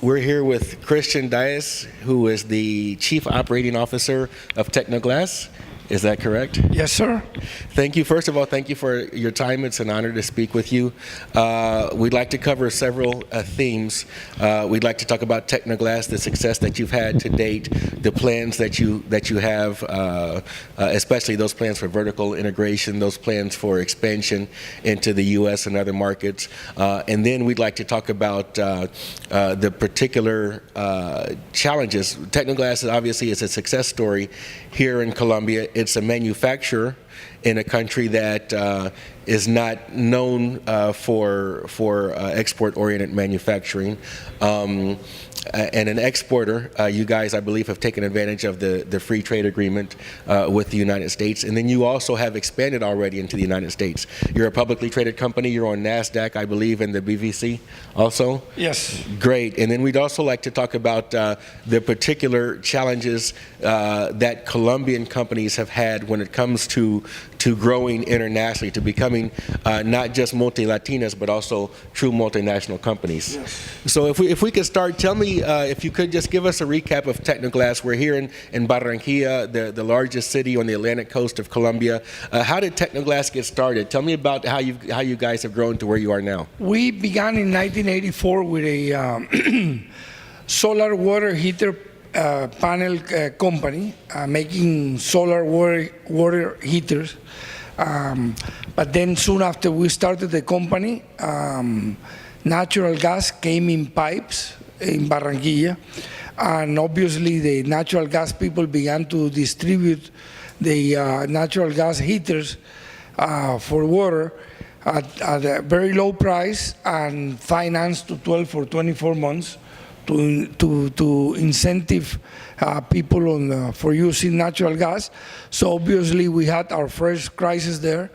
We're here with Christian Daes, who is the Chief Operating Officer of Tecnoglass. Is that correct? Yes, sir. Thank you. First of all, thank you for your time. It's an honor to speak with you. We'd like to cover several themes. We'd like to talk about Tecnoglass, the success that you've had to date, the plans that you have, especially those plans for vertical integration, those plans for expansion into the U.S. and other markets. And then we'd like to talk about the particular challenges. Tecnoglass obviously is a success story here in Colombia. It's a manufacturer in a country that is not known for export-oriented manufacturing. And an exporter, you guys, I believe, have taken advantage of the free trade agreement with the United States. And then you also have expanded already into the United States. You're a publicly traded company. You're on NASDAQ, I believe, and the BVC also? Yes. Great. And then we'd also like to talk about the particular challenges that Colombian companies have had when it comes to growing internationally, to becoming not just multi-Latinas, but also true multinational companies. Yes. So if we could start, tell me if you could just give us a recap of Tecnoglass. We're here in Barranquilla, the largest city on the Atlantic coast of Colombia. How did Tecnoglass get started? Tell me about how you guys have grown to where you are now. We began in 1984 with a solar water heater panel company making solar water heaters. But then soon after we started the company, natural gas came in pipes in Barranquilla, and obviously the natural gas people began to distribute the natural gas heaters for water at a very low price and financed to 12 or 24 months to incentive people for using natural gas. So obviously we had our first crisis there.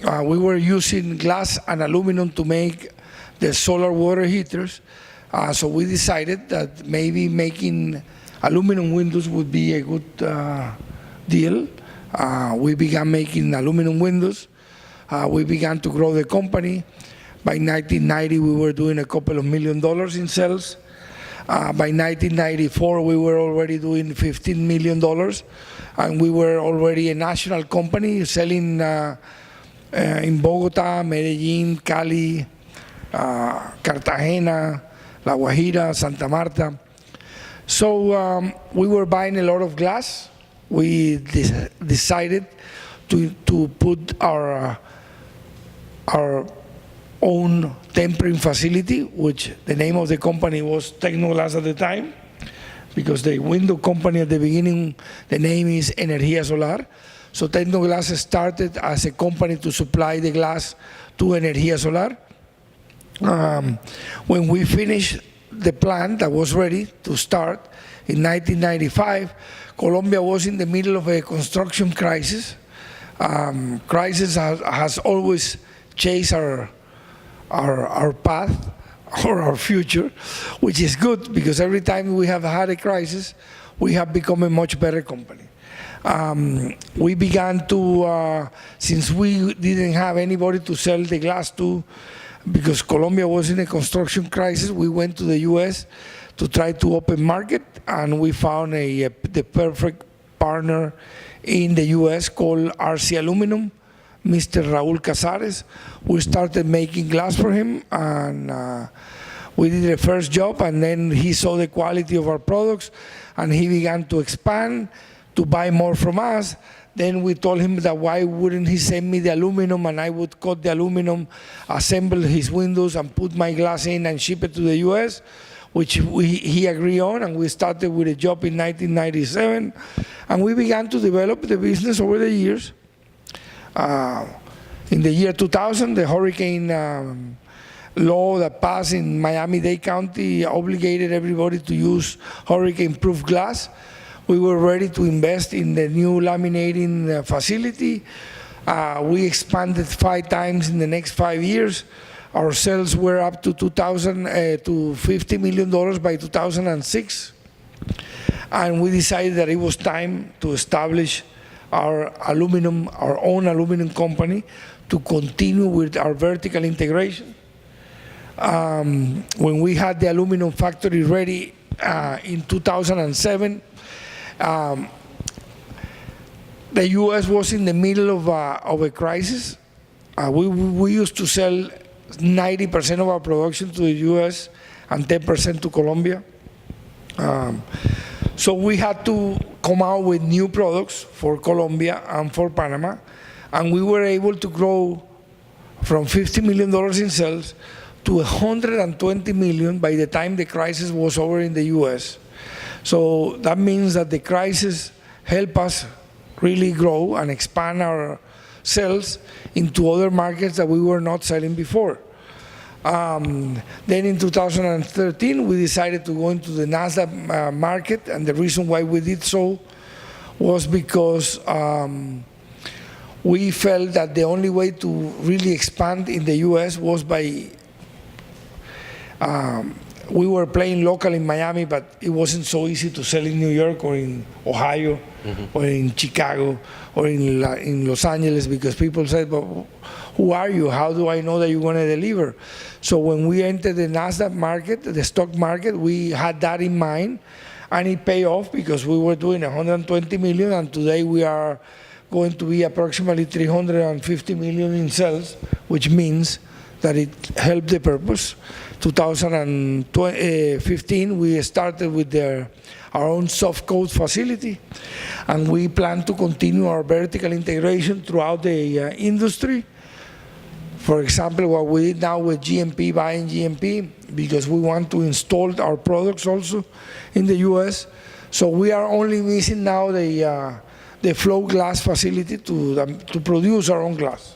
We were using glass and aluminum to make the solar water heaters. So we decided that maybe making aluminum windows would be a good deal. We began making aluminum windows. We began to grow the company. By 1990, we were doing a couple of $1 million in sales. By 1994, we were already doing $15 million, and we were already a national company selling in Bogota, Medellin, Cali, Cartagena, La Guajira, Santa Marta. So we were buying a lot of glass. We decided to put our own tempering facility, which the name of the company was Tecnoglass at the time, because the window company at the beginning, the name is Energía Solar. So Tecnoglass started as a company to supply the glass to Energía Solar. When we finished the plant that was ready to start in 1995, Colombia was in the middle of a construction crisis. Crisis has always chased our path or our future, which is good because every time we have had a crisis, we have become a much better company. We began to, since we didn't have anybody to sell the glass to, because Colombia was in a construction crisis, we went to the U.S. to try to open market, and we found the perfect partner in the U.S. called RC Aluminum, Mr. Raúl Casares. We started making glass for him, and we did the first job, and then he saw the quality of our products, and he began to expand, to buy more from us. Then we told him that why wouldn't he send me the aluminum, and I would cut the aluminum, assemble his windows, and put my glass in and ship it to the U.S., which he agreed on, and we started with a job in 1997, and we began to develop the business over the years. In the year 2000, the hurricane law that passed in Miami-Dade County obligated everybody to use hurricane-proof glass. We were ready to invest in the new laminating facility. We expanded 5 times in the next 5 years. Our sales were up to $50 million by 2006. And we decided that it was time to establish our own aluminum company, to continue with our vertical integration. When we had the aluminum factory ready in 2007, the U.S. was in the middle of a crisis. We used to sell 90% of our production to the U.S. and 10% to Colombia. So we had to come out with new products for Colombia and for Panama, and we were able to grow from $50 million in sales to $120 million by the time the crisis was over in the U.S. So that means that the crisis helped us really grow and expand our sales into other markets that we were not selling before. Then in 2013, we decided to go into the NASDAQ market, and the reason why we did so was because we felt that the only way to really expand in the U.S. was by we were playing local in Miami, but it wasn't so easy to sell in New York or in Ohio or in Chicago or in Los Angeles, because people said, but who are you? How do I know that you're going to deliver? So when we entered the NASDAQ market, the stock market, we had that in mind, and it paid off because we were doing 120 million, and today we are going to be approximately 350 million in sales, which means that it helped the purpose. 2015, we started with our own soft coat facility, and we plan to continue our vertical integration throughout the industry. For example, what we did now with GMP, buying GMP, because we want to install our products also in the US. So we are only missing now the flow glass facility to produce our own glass.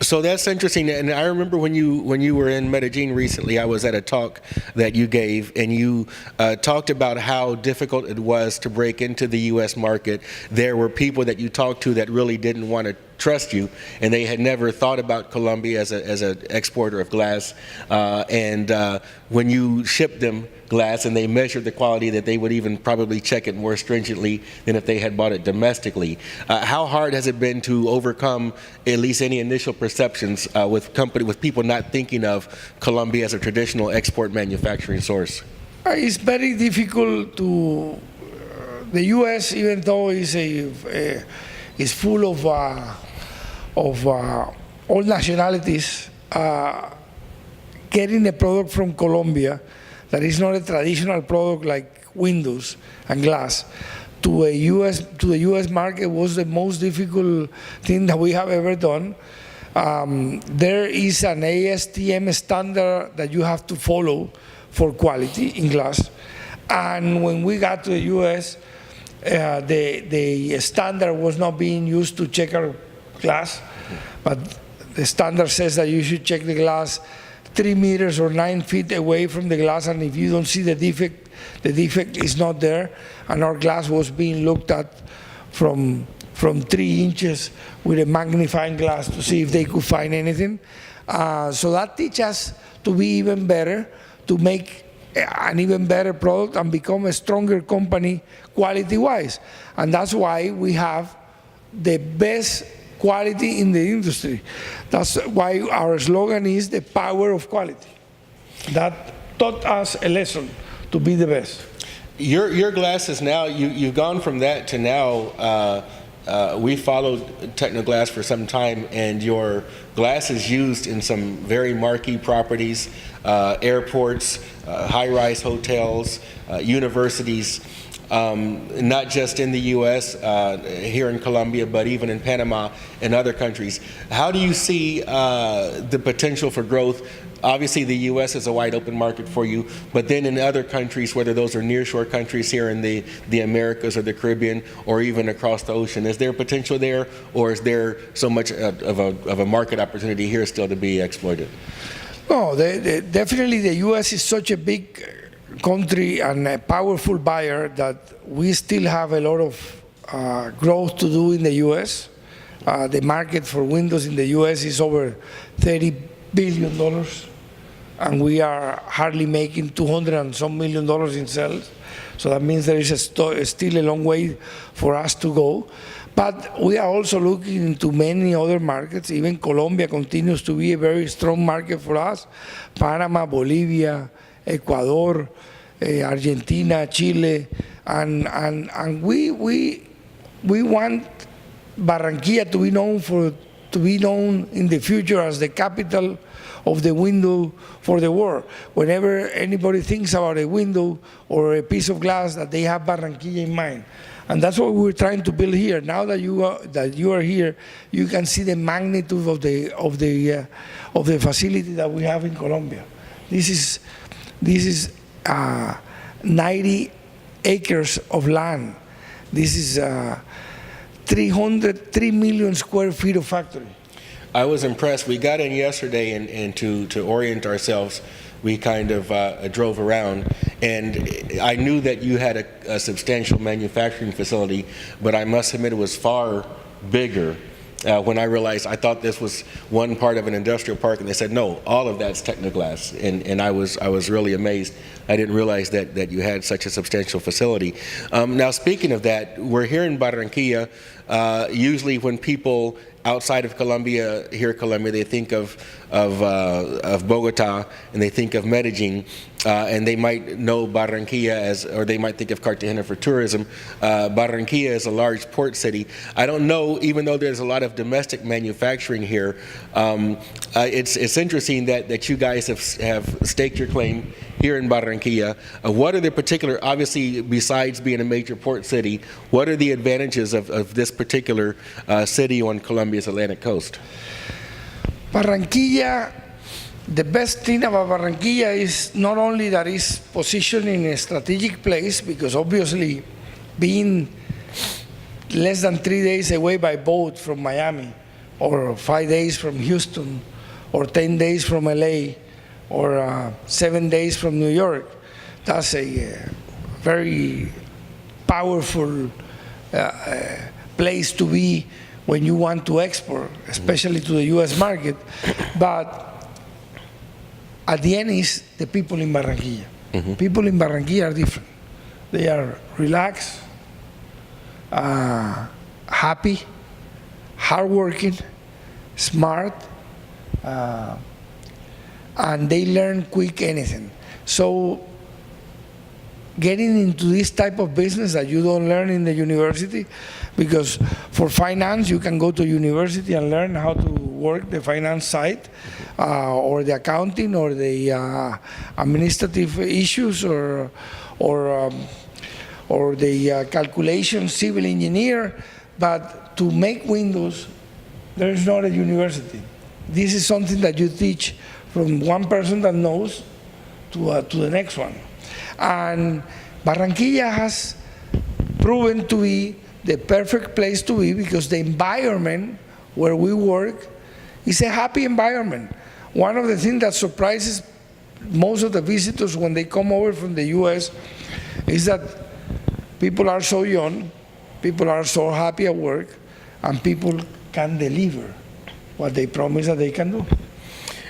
So that's interesting, and I remember when you were in Medellin recently, I was at a talk that you gave, and you talked about how difficult it was to break into the U.S. market. There were people that you talked to that really didn't want to trust you, and they had never thought about Colombia as an exporter of glass. And when you shipped them glass and they measured the quality, that they would even probably check it more stringently than if they had bought it domestically. How hard has it been to overcome at least any initial perceptions with people not thinking of Colombia as a traditional export manufacturing source? It's very difficult to the U.S., even though it's full of all nationalities, getting a product from Colombia that is not a traditional product like windows and glass to the U.S. market was the most difficult thing that we have ever done. There is an ASTM standard that you have to follow for quality in glass, and when we got to the U.S., the standard was not being used to check our glass, but the standard says that you should check the glass 3 meters or 9 feet away from the glass, and if you don't see the defect is not there. And our glass was being looked at from 3 inches with a magnifying glass to see if they could find anything. So that teaches us to be even better, to make an even better product and become a stronger company quality-wise. And that's why we have the best quality in the industry. That's why our slogan is the power of quality. That taught us a lesson to be the best. Your glass is now, you've gone from that to now, we followed Tecnoglass for some time, and your glass is used in some very marquee properties, airports, high-rise hotels, universities, not just in the U.S., here in Colombia, but even in Panama and other countries. How do you see the potential for growth? Obviously, the U.S. is a wide open market for you, but then in other countries, whether those are nearshore countries here in the Americas or the Caribbean, or even across the ocean, is there potential there, or is there so much of a market opportunity here still to be exploited? No, definitely the U.S. is such a big country and a powerful buyer that we still have a lot of growth to do in the U.S. The market for windows in the U.S. is over $30 billion. and we are hardly making $200 and some million in sales. So that means there is still a long way for us to go. But we are also looking into many other markets. Even Colombia continues to be a very strong market for us. Panama, Bolivia, Ecuador, Argentina, Chile, and we want Barranquilla to be known in the future as the capital of the window for the world. Whenever anybody thinks about a window or a piece of glass, that they have Barranquilla in mind. And that's what we're trying to build here. Now that you are here, you can see the magnitude of the facility that we have in Colombia. This is 90 acres of land. This is 3 million square feet of factory. I was impressed. We got in yesterday, and to orient ourselves, we kind of drove around, and I knew that you had a substantial manufacturing facility, but I must admit it was far bigger. When I realized, I thought this was one part of an industrial park, and they said, no, all of that's Tecnoglass, and I was really amazed. I didn't realize that you had such a substantial facility. Now, speaking of that, we're here in Barranquilla. Usually when people outside of Colombia hear Colombia, they think of Bogota, and they think of Medellin, and they might know Barranquilla or they might think of Cartagena for tourism. Barranquilla is a large port city. I don't know, even though there's a lot of domestic manufacturing here, it's interesting that you guys have staked your claim here in Barranquilla. What are the particular, obviously besides being a major port city, what are the advantages of this particular city on Colombia's Atlantic coast? Barranquilla, the best thing about Barranquilla is not only that it's positioned in a strategic place, because obviously being less than 3 days away by boat from Miami, or 5 days from Houston, or 10 days from LA, or 7 days from New York, that's a very powerful place to be when you want to export, especially to the US market. But at the end is the people in Barranquilla. People in Barranquilla are different. They are relaxed, happy, hardworking, smart, and they learn quick anything. So getting into this type of business that you don't learn in the university, because for finance you can go to university and learn how to work the finance side, or the accounting, or the administrative issues, or the calculation, civil engineer. But to make windows, there is not a university. This is something that you teach from one person that knows to the next one. And Barranquilla has proven to be the perfect place to be, because the environment where we work is a happy environment. One of the things that surprises most of the visitors when they come over from the US is that people are so young, people are so happy at work, and people can deliver what they promise that they can do.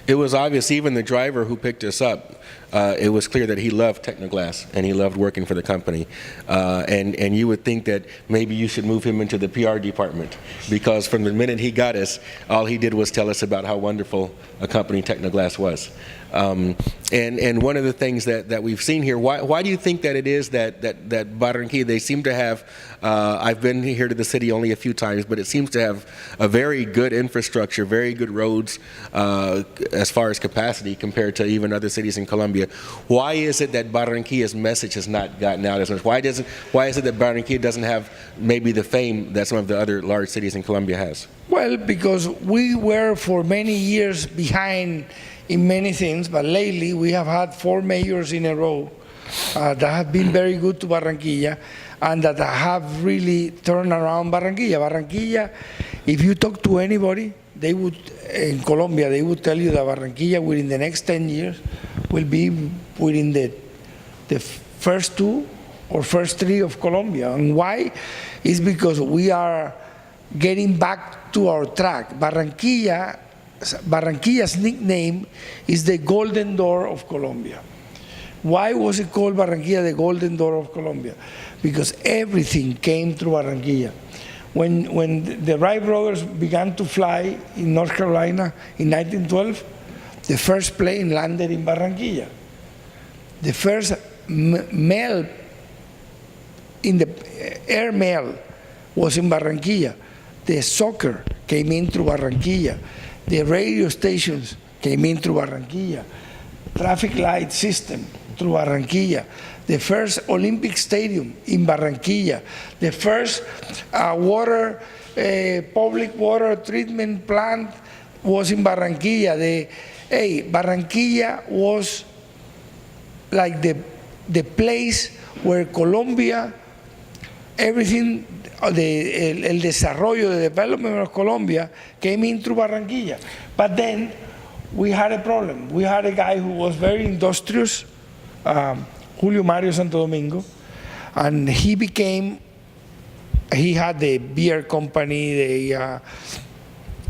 It was obvious, even the driver who picked us up, it was clear that he loved Tecnoglass and he loved working for the company. And you would think that maybe you should move him into the PR department, because from the minute he got us, all he did was tell us about how wonderful a company Tecnoglass was. And one of the things that we've seen here, why do you think that it is that Barranquilla, they seem to have, I've been here to the city only a few times, but it seems to have a very good infrastructure, very good roads as far as capacity compared to even other cities in Colombia. Why is it that Barranquilla's message has not gotten out as much? Why is it that Barranquilla doesn't have maybe the fame that some of the other large cities in Colombia has? Well, because we were for many years behind in many things, but lately we have had 4 mayors in a row that have been very good to Barranquilla, and that have really turned around Barranquilla. Barranquilla, if you talk to anybody, they would, in Colombia, they would tell you that Barranquilla within the next 10 years will be within the first 2 or first 3 of Colombia. And why? It's because we are getting back to our track. Barranquilla Barranquilla's nickname is the Golden Door of Colombia. Why was it called Barranquilla the Golden Door of Colombia? Because everything came through Barranquilla. When the Wright brothers began to fly in North Carolina in 1912, the first plane landed in Barranquilla. The first mail, in the air mail, was in Barranquilla. The soccer came in through Barranquilla. The radio stations came in through Barranquilla. Traffic light system through Barranquilla. The first Olympic Stadium in Barranquilla. The first public water treatment plant was in Barranquilla. Barranquilla was like the place where Colombia, everything, el desarrollo, the development of Colombia came in through Barranquilla. But then we had a problem. We had a guy who was very industrious, Julio Mario Santo Domingo, and he had the beer company, he had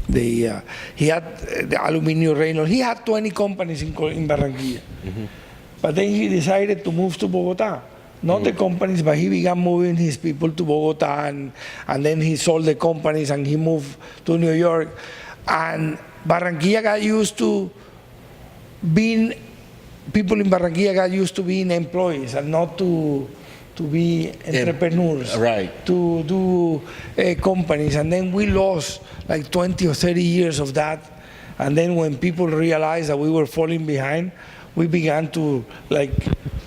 the Aluminio Reynolds, he had 20 companies in Barranquilla. Mm-hmm. But then he decided to move to Bogota. Not the companies, but he began moving his people to Bogota, and then he sold the companies and he moved to New York. And Barranquilla got used to being, people in Barranquilla got used to being employees and not to be entrepreneurs, right? To do companies. And then we lost like 20 or 30 years of that. And then when people realized that we were falling behind, we began to like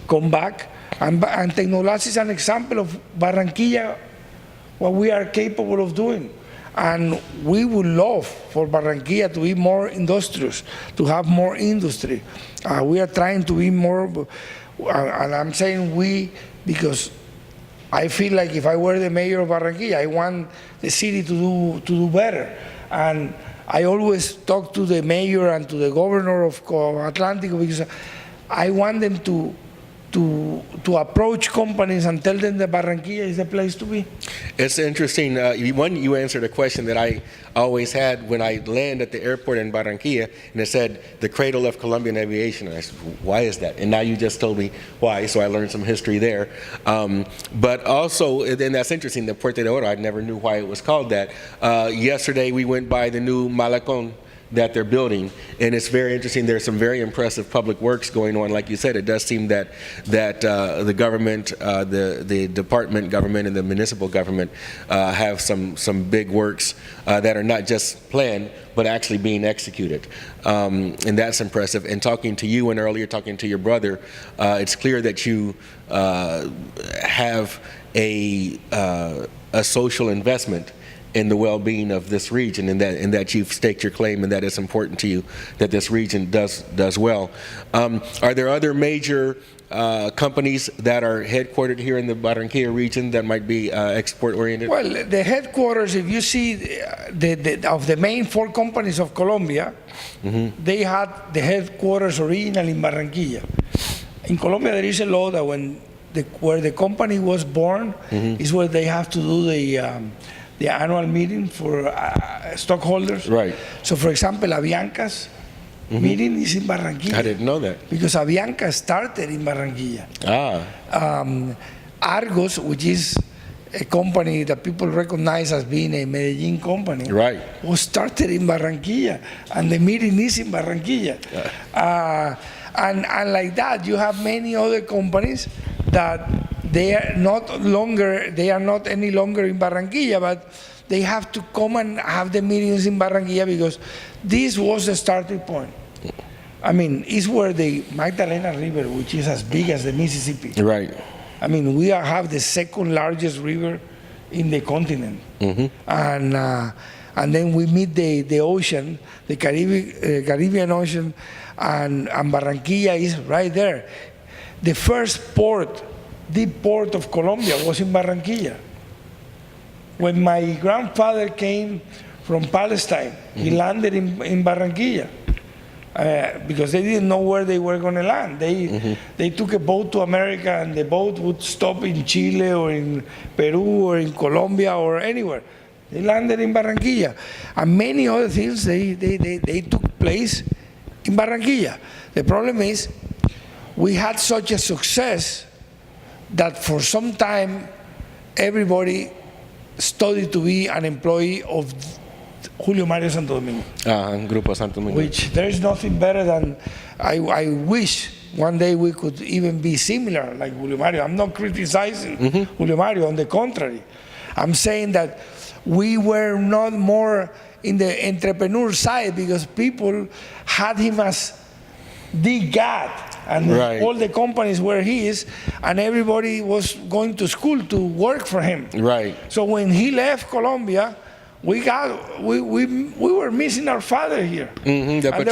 come back. And Tecnoglass is an example of Barranquilla, what we are capable of doing. And we would love for Barranquilla to be more industrious, to have more industry. We are trying to be more, and I'm saying we because I feel like if I were the mayor of Barranquilla, I want the city to do better. And I always talk to the mayor and to the governor of Atlantico because I want them to approach companies and tell them that Barranquilla is the place to be. It's interesting. You answered a question that I always had when I land at the airport in Barranquilla, and it said the cradle of Colombian aviation. And I said, why is that? And now you just told me why, so I learned some history there. But also, and that's interesting, the Puerta de Oro, I never knew why it was called that. Yesterday we went by the new Malecón that they're building, and it's very interesting. There's some very impressive public works going on. Like you said, it does seem that the government, the department government and the municipal government have some big works that are not just planned but actually being executed, and that's impressive. And talking to you and earlier talking to your brother, it's clear that you have a social investment in the well-being of this region, and that you've staked your claim, and that it's important to you that this region does well. Are there other major companies that are headquartered here in the Barranquilla region that might be export-oriented? Well, the headquarters, if you see of the main 4 companies of Colombia, mm-hmm. they had the headquarters originally in Barranquilla. In Colombia, there is a law that where the company was born mm-hmm. is where they have to do the annual meeting for stockholders. Right. So, for example, Avianca's mm-hmm. meeting is in Barranquilla. I didn't know that. Because Avianca started in Barranquilla. Argos, which is a company that people recognize as being a Medellin company, right, was started in Barranquilla, and the meeting is in Barranquilla. And like that, you have many other companies that they are not any longer in Barranquilla, but they have to come and have the meetings in Barranquilla because this was the starting point. I mean, it's where the Magdalena River, which is as big as the Mississippi. Right. I mean, we have the second largest river in the continent. Mm-hmm. And then we meet the ocean, the Caribbean Ocean, and Barranquilla is right there. The first deep port of Colombia was in Barranquilla. When my grandfather came from Palestine, mm-hmm. he landed in Barranquilla because they didn't know where they were going to land. They took a boat to America, and the boat would stop in Chile or in Peru or in Colombia or anywhere. They landed in Barranquilla. And many other things, they took place in Barranquilla. The problem is, we had such a success that for some time, everybody studied to be an employee of Julio Mario Santo Domingo. Grupo Santo Domingo. Which there is nothing better than, I wish one day we could even be similar like Julio Mario. I'm not criticizing Julio Mario, on the contrary. I'm saying that we were not more in the entrepreneur side because people had him as the God, and all the companies were his, and everybody was going to school to work for him. Right. So when he left Colombia, we were missing our father here. The and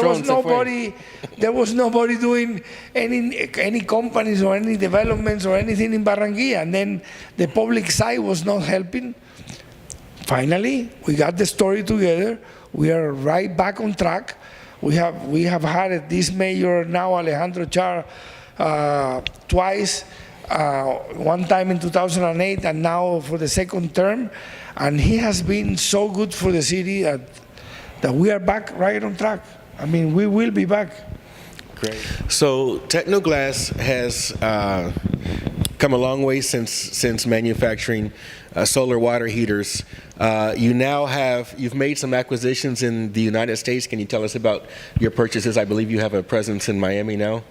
there was nobody doing any companies or any developments or anything in Barranquilla, and then the public side was not helping. Finally, we got the story together. We are right back on track. We have had this mayor now, Alejandro Char, twice, one time in 2008 and now for the second term. And he has been so good for the city that we are back right on track. I mean, we will be back. Great. So Tecnoglass has come a long way since manufacturing solar water heaters. You've made some acquisitions in the United States. Can you tell us about your purchases? I believe you have a presence in Miami now.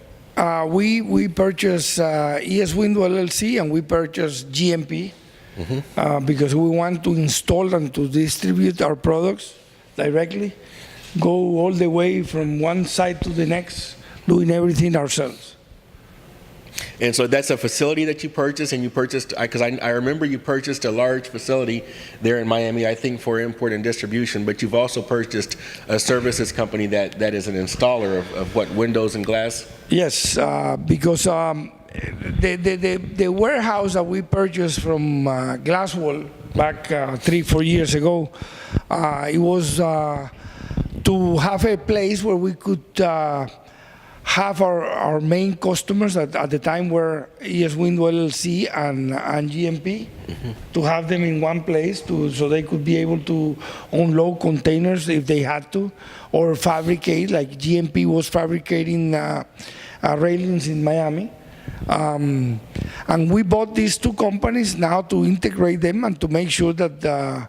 We purchased ES Window LLC, and we purchased GMP because we want to install and to distribute our products directly, go all the way from one side to the next, doing everything ourselves. And so that's a facility that you purchased, and you purchased, because I remember you purchased a large facility there in Miami, I think for import and distribution, but you've also purchased a services company that is an installer of what, windows and glass? Yes, because the warehouse that we purchased from Glasswall back 3-4 years ago, it was to have a place where we could have our main customers that at the time were ES Window LLC and GMP, to have them in one place so they could be able to unload containers if they had to, or fabricate, like GMP was fabricating railings in Miami. And we bought these two companies now to integrate them and to make sure that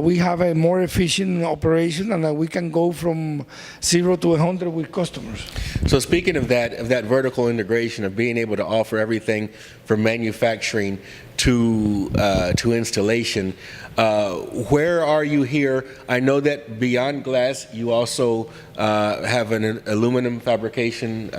we have a more efficient operation and that we can go from 0 to 100 with customers. So speaking of that vertical integration, of being able to offer everything from manufacturing to installation, where are you here? I know that beyond glass, you also have an aluminum fabrication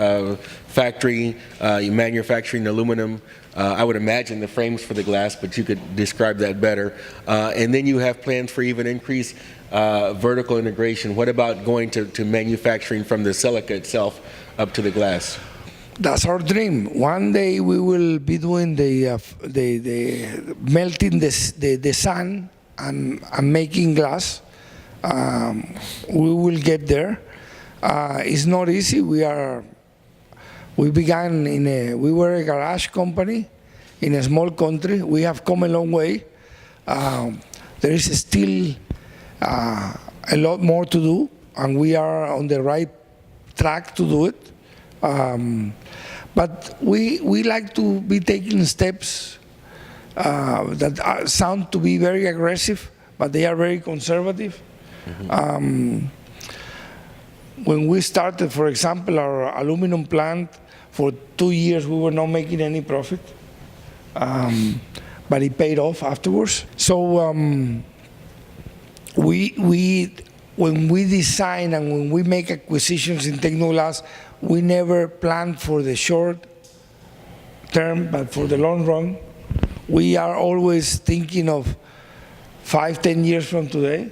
factory. You manufacturing aluminum. I would imagine the frames for the glass, but you could describe that better. And then you have plans for even increased vertical integration. What about going to manufacturing from the silica itself up to the glass? That's our dream. One day we will be doing the melting the sand and making glass. We will get there. It's not easy. We began we were a garage company in a small country. We have come a long way. There is still a lot more to do, and we are on the right track to do it. But we like to be taking steps that sound to be very aggressive, but they are very conservative. When we started, for example, our aluminum plant, for 2 years we were not making any profit, but it paid off afterwards. So when we design and when we make acquisitions in Tecnoglass, we never plan for the short term, but for the long run. We are always thinking of 5-10 years from today.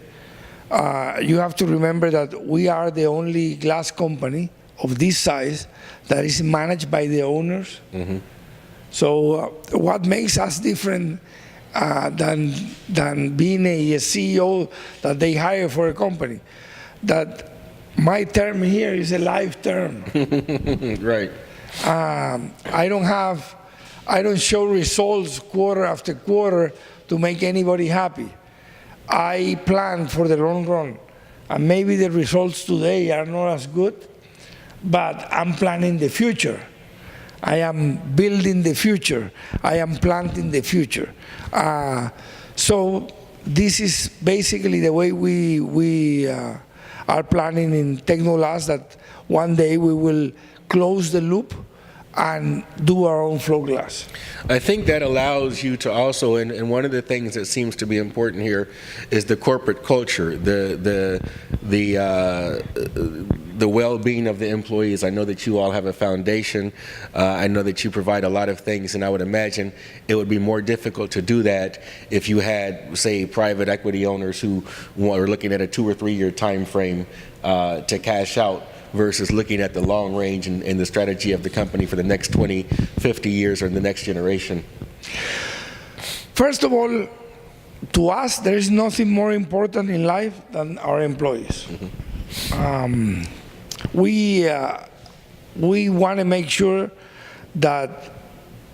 You have to remember that we are the only glass company of this size that is managed by the owners. So what makes us different than being a CEO that they hire for a company? That my term here is a life term. Right. I don't show results quarter after quarter to make anybody happy. I plan for the long run. And maybe the results today are not as good, but I'm planning the future. I am building the future. I am planting the future. So this is basically the way we are planning in Tecnoglass, that one day we will close the loop and do our own flow glass. I think that allows you to also, and one of the things that seems to be important here is the corporate culture, the well-being of the employees. I know that you all have a foundation. I know that you provide a lot of things, and I would imagine it would be more difficult to do that if you had, say, private equity owners who were looking at a 2 or 3 year time frame to cash out, versus looking at the long range and the strategy of the company for the next 20, 50 years or the next generation? First of all, to us, there is nothing more important in life than our employees. We want to make sure that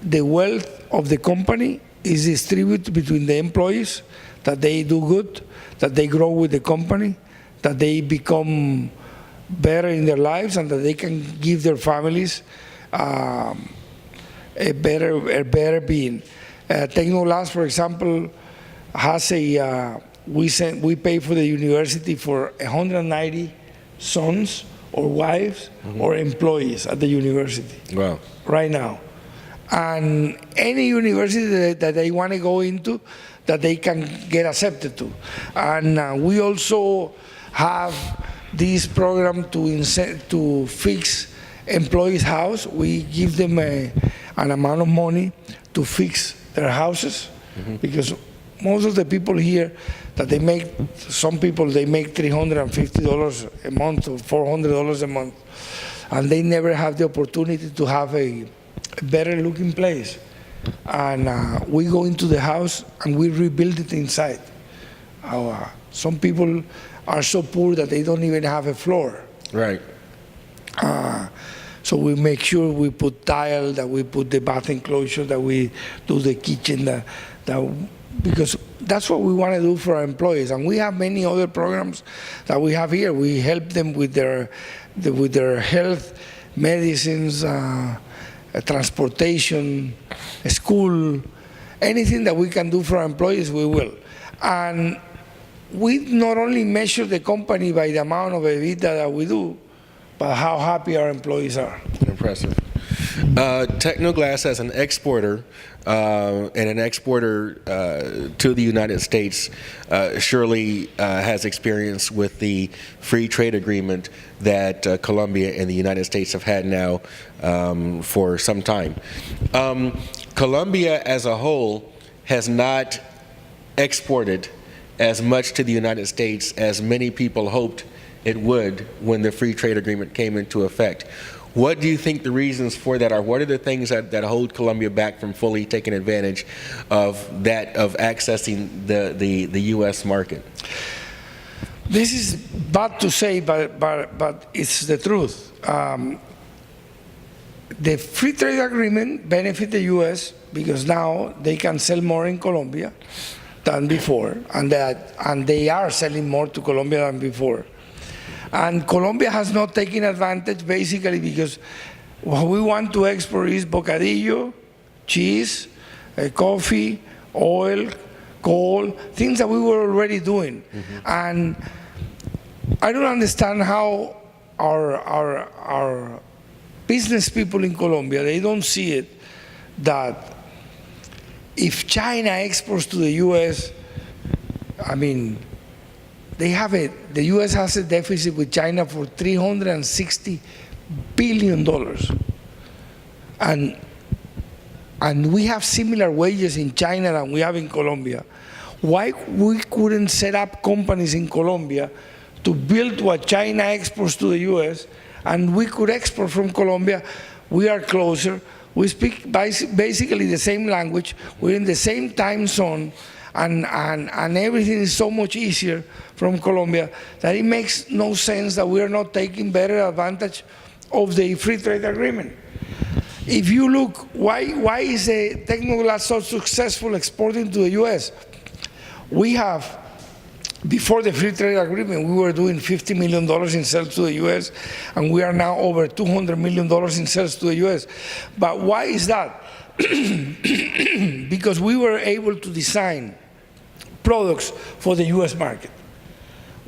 the wealth of the company is distributed between the employees, that they do good, that they grow with the company, that they become better in their lives, and that they can give their families a better being. Tecnoglass, for example, has we pay for the university for 190 sons or wives or employees at the university. Wow. Right now. And any university that they want to go into, that they can get accepted to. And we also have this program to fix employees' house. We give them an amount of money to fix their houses, because most of the people here that they make, some people they make $350 a month or $400 a month, and they never have the opportunity to have a better looking place. And we go into the house and we rebuild it inside. Some people are so poor that they don't even have a floor. Right. So we make sure we put tile, that we put the bath enclosure, that we do the kitchen, because that's what we want to do for our employees. And we have many other programs that we have here. We help them with their health, medicines, transportation, school, anything that we can do for our employees, we will. And we not only measure the company by the amount of EBITDA that we do, but how happy our employees are. Impressive. Tecnoglass, as an exporter and an exporter to the United States, surely has experience with the free trade agreement that Colombia and the United States have had now for some time. Colombia as a whole has not exported as much to the United States as many people hoped it would when the free trade agreement came into effect. What do you think the reasons for that are? What are the things that hold Colombia back from fully taking advantage of accessing the U.S. market? This is bad to say, but it's the truth. The free trade agreement benefit the U.S. because now they can sell more in Colombia than before, and they are selling more to Colombia than before. And Colombia has not taken advantage, basically because what we want to export is bocadillo, cheese, coffee, oil, coal, things that we were already doing. And I don't understand how our business people in Colombia, they don't see it, that if China exports to the U.S., I mean, the U.S. has a deficit with China for $360 billion. And we have similar wages in China than we have in Colombia. Why we couldn't set up companies in Colombia to build what China exports to the U.S., and we could export from Colombia? We are closer. We speak basically the same language. We're in the same time zone, and everything is so much easier from Colombia that it makes no sense that we are not taking better advantage of the free trade agreement. If you look, why is the Tecnoglass so successful exporting to the U.S.? We have Before the free trade agreement, we were doing $50 million in sales to the U.S., and we are now over $200 million in sales to the U.S. But why is that? Because we were able to design products for the U.S. market.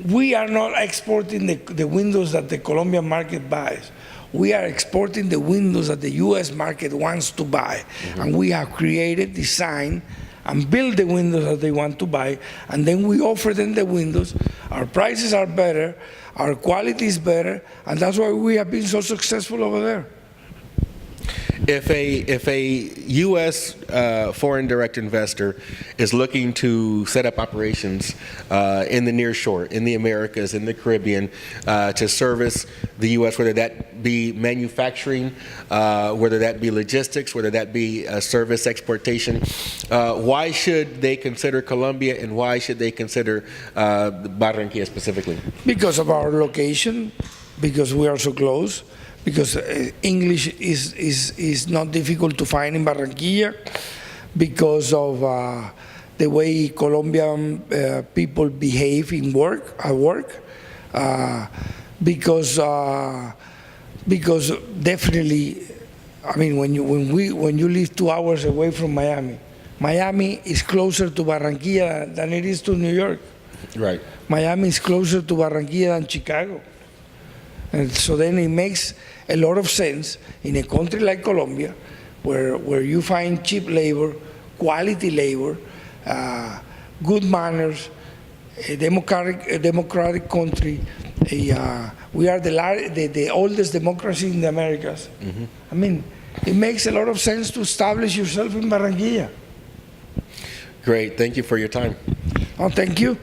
We are not exporting the windows that the Colombian market buys. We are exporting the windows that the U.S. market wants to buy. And we have created, designed, and build the windows that they want to buy, and then we offer them the windows. Our prices are better, our quality is better, and that's why we have been so successful over there. If a U.S. Foreign direct investor is looking to set up operations in the near shore, in the Americas, in the Caribbean, to service the U.S., whether that be manufacturing, whether that be logistics, whether that be service exportation, why should they consider Colombia, and why should they consider Barranquilla specifically? Because of our location, because we are so close, because English is not difficult to find in Barranquilla, because of the way Colombian people behave at work, because definitely, I mean, when you live 2 hours away from Miami is closer to Barranquilla than it is to New York. Right. Miami is closer to Barranquilla than Chicago. And so then it makes a lot of sense in a country like Colombia, where you find cheap labor, quality labor, good manners, a democratic country. We are the oldest democracy in the Americas. I mean, it makes a lot of sense to establish yourself in Barranquilla. Great. Thank you for your time. Oh, thank you.